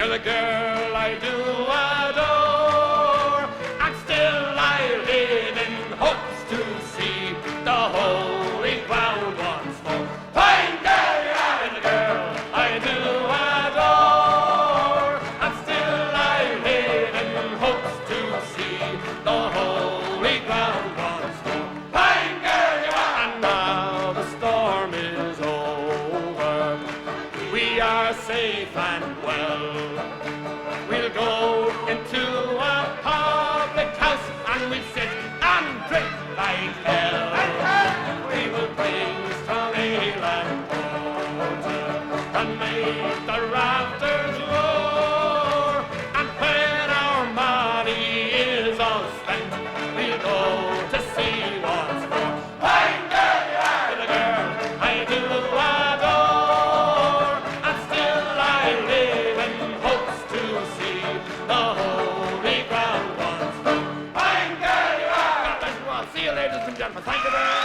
with a girl I do adore, and still I live in hopes to see the holy ground once more. Fine girl, you are, with a girl I do adore, and still I live in hopes to see the holy ground once more. Fine girl, you are, and now the storm is over. We are safe and well. We'll go into a public house and we'll sit and drink like hell. We will bring strong ale and porter and make the rafters roar. And when our money is all spent, we'll go to see once more. Fine girl, you are, with a girl I do adore, and still I live in hopes to see the holy ground once more. Fine girl, you are. God bless you all. See you, ladies and gentlemen. Thank you very much.